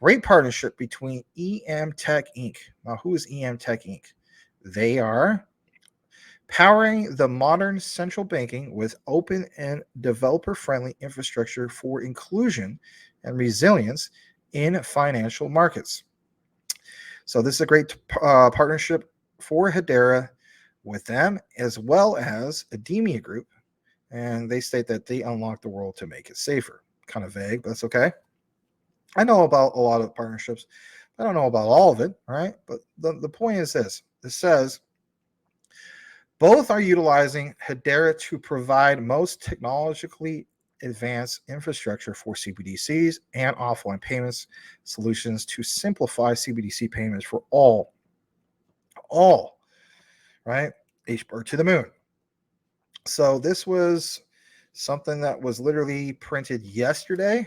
great partnership between Emtech Inc. Now, who is Emtech Inc.? They are powering the modern central banking with open and developer-friendly infrastructure for inclusion and resilience in financial markets. So this is a great partnership for Hedera with them, as well as Edemia Group, and they state that they unlock the world to make it safer. Kind of vague, but that's okay. I know about a lot of partnerships. I don't know about all of it, all right? But the point is this. It says, both are utilizing Hedera to provide most technologically advanced infrastructure for CBDCs and offline payments solutions to simplify CBDC payments for all, right? Hbar to the moon. So this was something that was literally printed yesterday.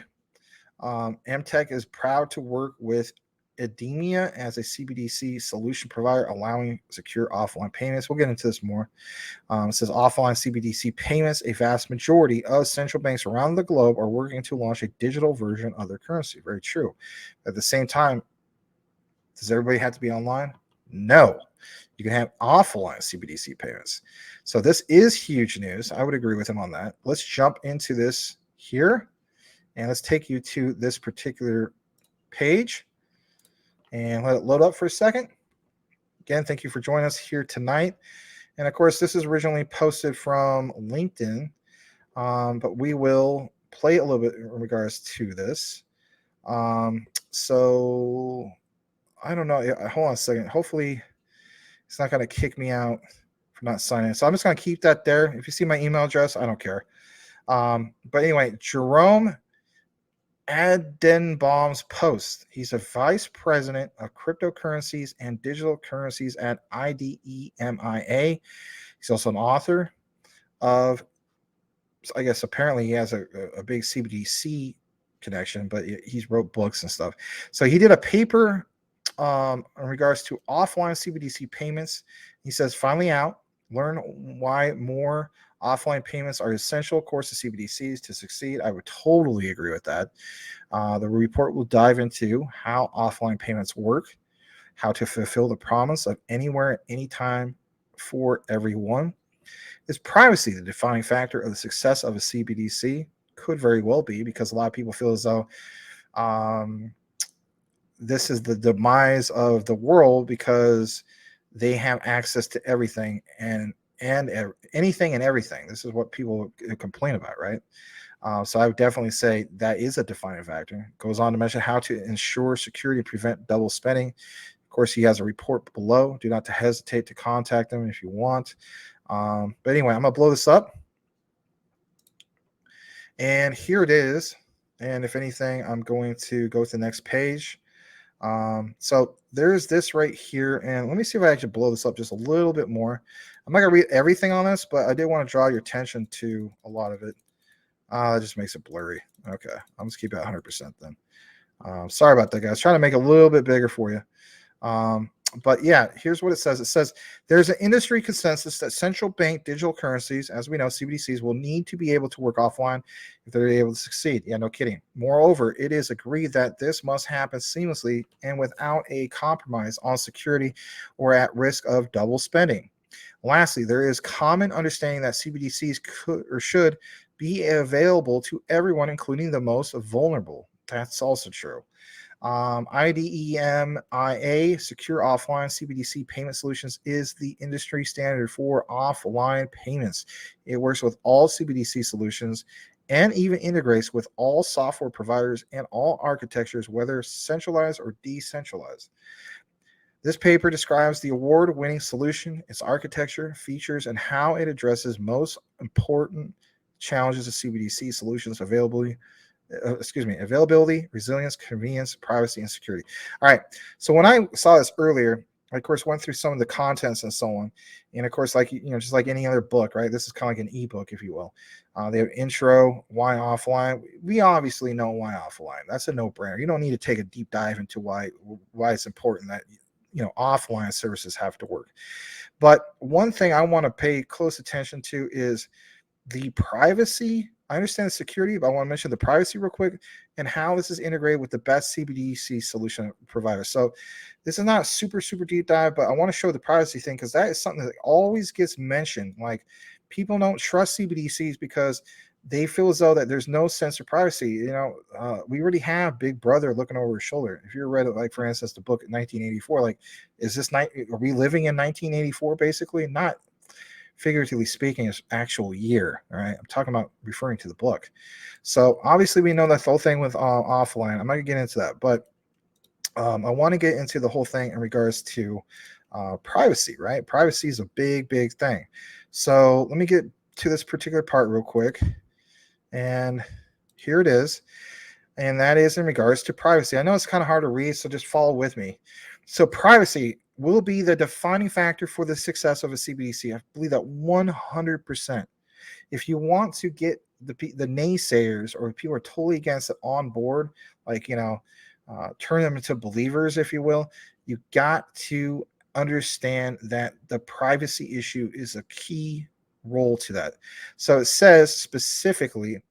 Emtech is proud to work with Edemia as a CBDC solution provider, allowing secure offline payments. We'll get into this more. It says offline CBDC payments. A vast majority of central banks around the globe are working to launch a digital version of their currency. Very true. At the same time, does everybody have to be online? No. You can have offline CBDC payments. So this is huge news. I would agree with him on that. Let's jump into this here, and let's take you to this particular page and let it load up for a second. Again, thank you for joining us here tonight. And of course, this is originally posted from LinkedIn, but we will play a little bit in regards to this. So I don't know. Hold on a second. Hopefully it's not going to kick me out for not signing in. So I'm just going to keep that there. If you see my email address, I don't care. But anyway, Jerome Adenbaum's post. He's a vice president of cryptocurrencies and digital currencies at IDEMIA. He's also an author of, I guess, apparently he has a big CBDC connection, but he's wrote books and stuff. So he did a paper in regards to offline CBDC payments. He says, finally out, learn why more offline payments are essential, of course, to CBDCs to succeed. I would totally agree with that. The report will dive into how offline payments work, how to fulfill the promise of anywhere, anytime for everyone. Is privacy the defining factor of the success of a CBDC? Could very well be, because a lot of people feel as though this is the demise of the world because they have access to everything and anything and everything. This is what people complain about, right? So I would definitely say that is a defining factor. Goes on to mention how to ensure security and prevent double spending. Of course, he has a report below. Do not hesitate to contact him if you want. But anyway, I'm going to blow this up. And here it is. And if anything, I'm going to go to the next page. So there's this right here, and let me see if I actually blow this up just a little bit more. I'm not gonna read everything on this, but I did want to draw your attention to a lot of it. It just makes it blurry. Okay, I'll just keep it 100% then. Sorry about that, guys. Trying to make it a little bit bigger for you. But yeah, here's what it says. It says there's an industry consensus that central bank digital currencies, as we know, CBDCs, will need to be able to work offline if they're able to succeed. Yeah, no kidding. Moreover, it is agreed that this must happen seamlessly and without a compromise on security or at risk of double spending. Lastly, there is common understanding that CBDCs could or should be available to everyone, including the most vulnerable. That's also true. IDEMIA, Secure Offline CBDC Payment Solutions, is the industry standard for offline payments. It works with all CBDC solutions and even integrates with all software providers and all architectures, whether centralized or decentralized. This paper describes the award-winning solution, its architecture, features, and how it addresses most important challenges of CBDC solutions availability, resilience, convenience, privacy, and security. All right. So when I saw this earlier, I, of course, went through some of the contents and so on. And of course, like, just like any other book, right? This is kind of like an ebook, if you will. They have intro, why offline. We obviously know why offline. That's a no-brainer. You don't need to take a deep dive into why it's important that, offline services have to work. But one thing I want to pay close attention to is the privacy, I understand the security, but I want to mention the privacy real quick and how this is integrated with the best CBDC solution provider. So this is not a super, super deep dive, but I want to show the privacy thing because that is something that always gets mentioned. Like people don't trust CBDCs because they feel as though that there's no sense of privacy. We already have Big Brother looking over your shoulder. If you read it, like for instance, the book 1984, like is this night? Are we living in 1984? Basically, not figuratively speaking, is actual year. All right, I'm talking about referring to the book. So obviously, we know that the whole thing with offline. I'm not gonna get into that, but I want to get into the whole thing in regards to privacy. Right, privacy is a big, big thing. So let me get to this particular part real quick, and here it is. And that is in regards to privacy. I know it's kind of hard to read, so just follow with me. So privacy will be the defining factor for the success of a CBDC. I believe that 100%. If you want to get the naysayers or people are totally against it on board, like, turn them into believers, if you will, you got to understand that the privacy issue is a key role to that. So it says specifically,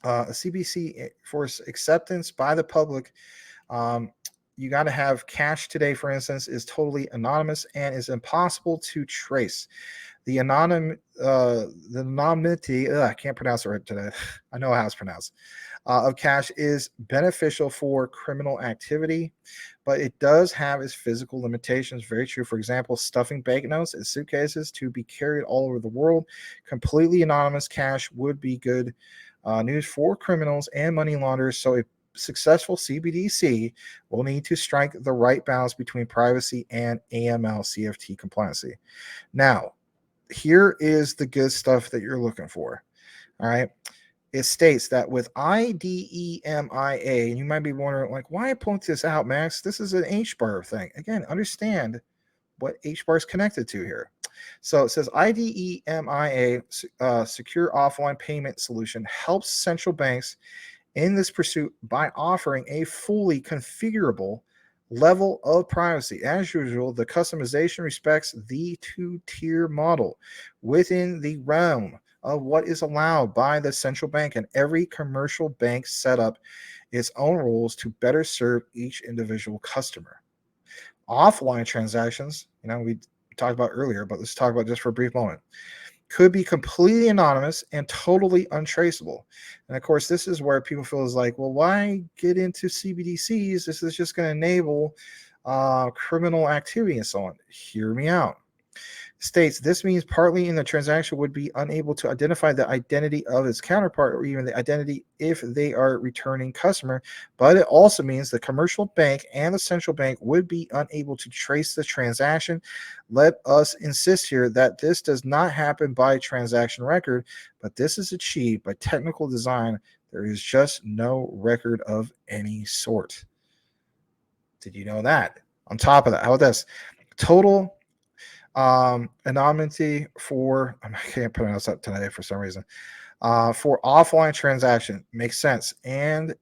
a CBDC for acceptance by the public, you got to have cash today, for instance, is totally anonymous and is impossible to trace. The anonymity, I can't pronounce it right today. I know how it's pronounced. Of cash is beneficial for criminal activity, but it does have its physical limitations. Very true. For example, stuffing banknotes in suitcases to be carried all over the world. Completely anonymous cash would be good news for criminals and money launderers. So a successful CBDC will need to strike the right balance between privacy and AML CFT compliancy. Now, here is the good stuff that you're looking for. All right. It states that with IDEMIA, and you might be wondering, like, why point this out, Max? This is an HBAR thing. Again, understand what HBAR is connected to here. So it says IDEMIA, secure offline payment solution, helps central banks in this pursuit by offering a fully configurable level of privacy. As usual, the customization respects the two-tier model within the realm of what is allowed by the central bank, and every commercial bank set up its own rules to better serve each individual customer. Offline transactions, we talked about earlier, but let's talk about just for a brief moment, could be completely anonymous and totally untraceable. And of course, this is where people feel is like, well, why get into CBDCs? This is just going to enable criminal activity and so on. Hear me out. States this means partly in the transaction would be unable to identify the identity of its counterpart or even the identity if they are returning customer, but it also means the commercial bank and the central bank would be unable to trace the transaction. Let us insist here that this does not happen by transaction record, but this is achieved by technical design. There is just no record of any sort. Did you know that? On top of that, how about this? Total anonymity for, I can't pronounce that today for some reason, for offline transaction makes sense. And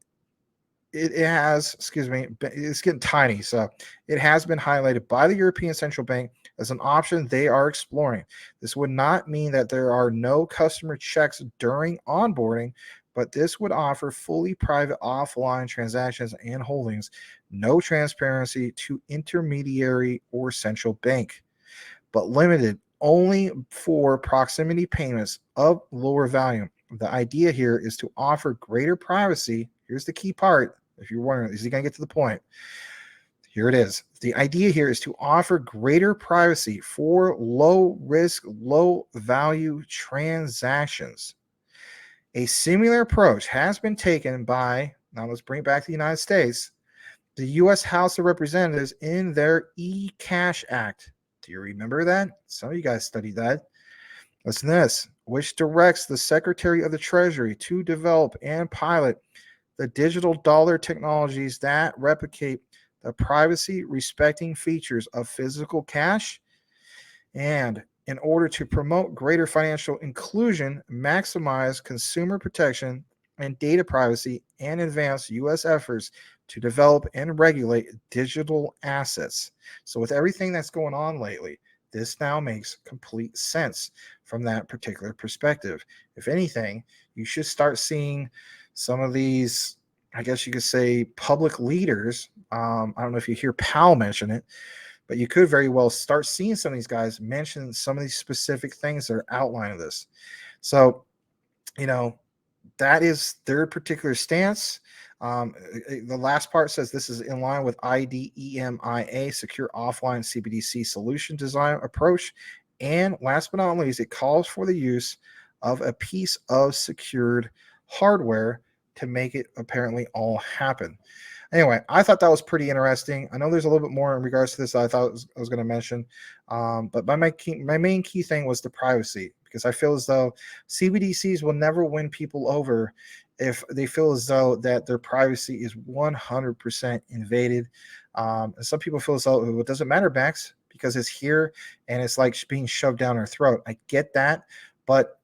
it has, it's getting tiny. So it has been highlighted by the European Central Bank as an option they are exploring. This would not mean that there are no customer checks during onboarding, but this would offer fully private offline transactions and holdings, no transparency to intermediary or central bank, but limited only for proximity payments of lower value. The idea here is to offer greater privacy. Here's the key part. If you're wondering, is he going to get to the point? Here it is. The idea here is to offer greater privacy for low risk, low value transactions. A similar approach has been taken by, now let's bring it back to the United States, the U.S. House of Representatives in their eCash Act. Do you remember that? Some of you guys studied that. Listen to this, which directs the Secretary of the Treasury to develop and pilot the digital dollar technologies that replicate the privacy respecting features of physical cash, and in order to promote greater financial inclusion, maximize consumer protection and data privacy, and advance U.S. efforts to develop and regulate digital assets. So with everything that's going on lately, This now makes complete sense from that particular perspective. If anything, you should start seeing some of these, I guess you could say, public leaders. I don't know if you hear Powell mention it, but you could very well start seeing some of these guys mention some of these specific things that are outlining this. So, that is their particular stance. The last part says this is in line with IDEMIA, secure offline CBDC solution design approach. And last but not least, it calls for the use of a piece of secured hardware to make it apparently all happen. Anyway, I thought that was pretty interesting. I know there's a little bit more in regards to this I thought I was going to mention, but my main key thing was the privacy, because I feel as though CBDCs will never win people over if they feel as though that their privacy is 100% invaded. And some people feel as though it doesn't matter, Max, because it's here and it's like being shoved down their throat. I get that, but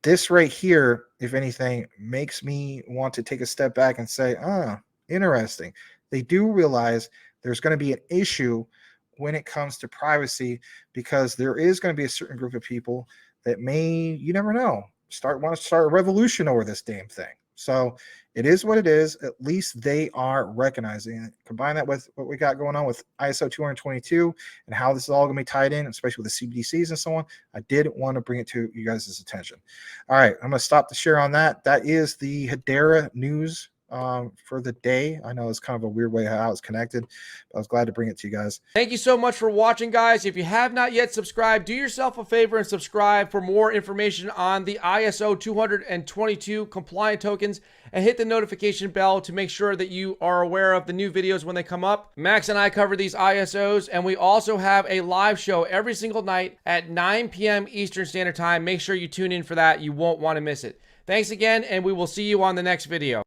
this right here, if anything, makes me want to take a step back and say, interesting. They do realize there's going to be an issue when it comes to privacy, because there is going to be a certain group of people that may, you never know, want to start a revolution over this damn thing. So it is what it is. At least they are recognizing it. Combine that with what we got going on with ISO 222 and how this is all going to be tied in, especially with the CBDCs and so on. I did want to bring it to you guys' attention. All right, I'm going to stop the share on that. That is the Hedera news for the day. I know it's kind of a weird way how it's connected, but I was glad to bring it to you guys. Thank you so much for watching, guys. If you have not yet subscribed, do yourself a favor and subscribe for more information on the ISO 222 compliant tokens, and hit the notification bell to make sure that you are aware of the new videos when they come up. Max and I cover these ISOs, and we also have a live show every single night at 9 p.m. Eastern Standard Time. Make sure you tune in for that. You won't want to miss it. Thanks again, and we will see you on the next video.